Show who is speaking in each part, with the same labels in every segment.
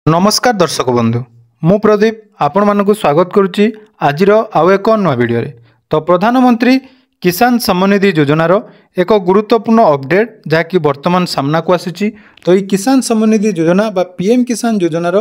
Speaker 1: नमस्कार दर्शक बंधु मु प्रदीप आपण मानक स्वागत करुच्ची आज आउ एक नवा वीडियो रे। तो प्रधानमंत्री किसान सम्मान निधि योजनार एक गुरुत्वपूर्ण अपडेट जहाँकि वर्तमान सामना को आसी। तो ये किसान सम्मान निधि योजना बा पीएम किसान योजनार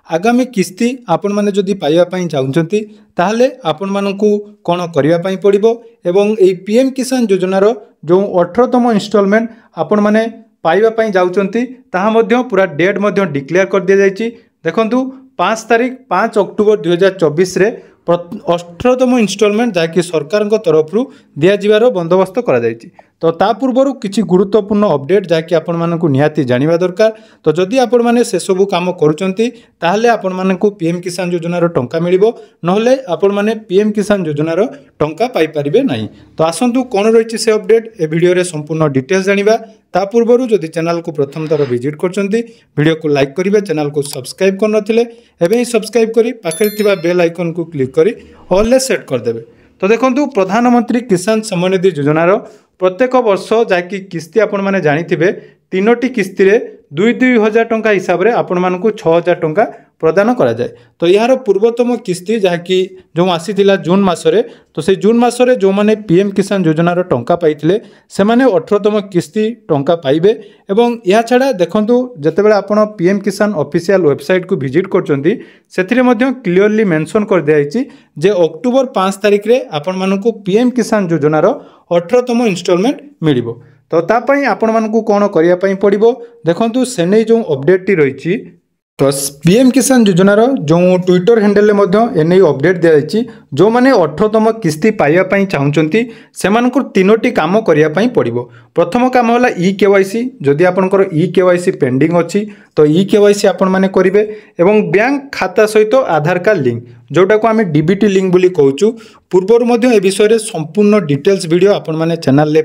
Speaker 1: आगामी किस्ती आपण माने जदि पाइबा पई चाहुचंती ताहले आपण मानकू कोन करिया पई पड़िबो एवं ए पीएम किसान योजनार जो 18तम इंस्टॉलमेंट आपण माने पाइबा पई जाउचंती ताहा मध्य पूरा डेट मध्य डिक्लेयर कर दिया जायछि। देखंतु 5 तारीख 5 अक्टोबर 2024 रे 18तम इंस्टॉलमेंट जहाँकि सरकार तरफ दि जावार बंदोबस्त करा जायछि। तो ता पूर्व किसी गुरुत्वपूर्ण अपडेट जहाँकि आपण मानकू निहाती जानिबा दरकार। तो जदि आपण माने से सब काम करूचंती ताहले आपण मानकू पीएम किसान योजनार टंका मिलिबो, नहले आपण माने पीएम किसान योजनार टंका पाई परिबे नाही। तो आसंतु कोन रहिछि से अपडेट ए वीडियो रे संपूर्ण डिटेल्स जानिबा। ता पूर्व जदि चैनल को प्रथम थर विजिट करचंती वीडियो को लाइक करिवे, चैनल को सब्सक्राइब कर नथिले एबे ही सब्सक्राइब करी पाखरे थिबा बेल आइकन को क्लिक करी ऑल ले सेट कर देबे। तो देखंतु प्रधानमंत्री किसान सम्मान निधि योजनार प्रत्येक वर्ष जहाँकि किस्ती आपण माने जानिथिबे 3टी किस्ती रे 2-2 हजार टंका हिसाब रे आपण मानकू 6 हजार टंका प्रदान करा जाए। तो यार पूर्वतम किस्ती जहाँकि जो आसीथिला जून मासरे, तो से जून मासरे जो माने पीएम किसान योजनार टंका पाइथिले से माने 18तम किस्ती टंका पाइबे। एवं या छाड़ा देखंतु जतेबेले आपण पीएम किसान ऑफिशियल वेबसाइट को विजिट करचंती सेथिरे मध्य क्लियरली मेंशन कर दियाइछि जे अक्टोबर 5 तारिख रे आपण मानकू पीएम किसान योजनार 18तम इंस्टॉलमेंट मिलिबो। तो तापाई आपण मानकू कोन करिया पई पड़िबो देखंतु सेनै जो अपडेट टी रहिछि। तो पीएम किसान योजनार जो ट्विटर हैंडल में एने अपडेट दिया जायछि जो माने 18तम किस्ती पाइबा पई चाहुचंती सेमानकु 3टी काम करिया पई पड़िबो। प्रथम काम होला ई केवाईसी। जदि आपनकर ई केवाईसी पेंडिंग अछि तो ई केवाईसी आपण माने करिवे एवं बैंक खाता सहित आधार कार्ड लिंक जोटा को आमे डीबीटी लिंक बोली कहूचु। पूर्वर मध्य ए विषय रे संपूर्ण डिटेल्स वीडियो आपण माने चैनल ले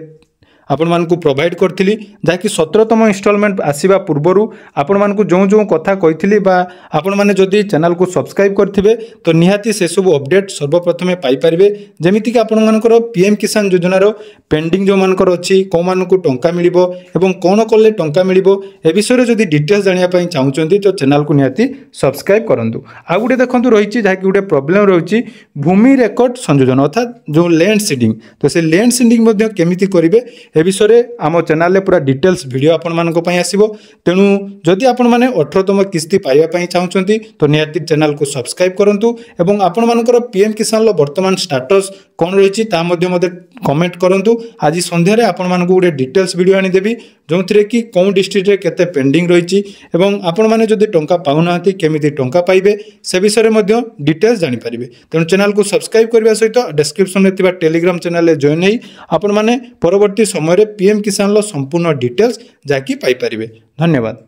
Speaker 1: आपण मानकू प्रोवाइड करथिली जहाँकि 17तम इंस्टॉलमेंट आसीबा पूर्वरु आपण मानकू जो जो कथा कहिथिली बा आपण माने जदि चैनल को सब्सक्राइब करथिबे तो निहाती से सब अपडेट सर्वप्रथमे पाई परिबे। जेमिति कि आपण मानकर पीएम किसान योजनार पेंडिंग जो मानकर अछि को मानकू टंका मिलिबो एवं कोन करले टंका मिलिबो ए विषय रे जदि डिटेल्स जानिया पई चाहुचंती तो चैनल को निहाती सब्सक्राइब करंतु। आ गुटे देखंतु रहिछि जहाँकि गुटे प्रॉब्लम रहिछि भूमि रेकॉर्ड संयोजन अर्थात जो लैंड सीडिंग। तो से लैंड सीडिंग मध्ये केमिति करिवे ए विषय आम चैनल पूरा डिटेल्स वीडियो आपण मानक पई आसीबो। तेणु जदि आपण माने 18तम किस्ती पाइबा पई चाहुचंती तो निहाती चैनल को सब्सक्राइब करंतु एवं आपण मानकर पीएम किसान लो वर्तमान स्टेटस कोन रहिछि ता मध्ये कमेंट करंतु। आज संध्या रे आपण मानक गुटे डिटेल्स वीडियो आनी देबी जोंथिरे कि कोन डिस्ट्रिक्ट रे केते पेंडिंग रहिछि एवं आपण माने जदि टंका पाउनांती केमिति टंका पाइबे से विषय रे मध्ये डिटेल्स जानि परिबे। तेणु चैनल को सब्सक्राइब करबा सहित डिस्क्रिप्शन रे थिबा टेलीग्राम चैनल रे जॉइन हेई आपण माने परवर्ती समय पीएम किसान लो संपूर्ण डिटेल्स जाकी पाई परिबे। धन्यवाद।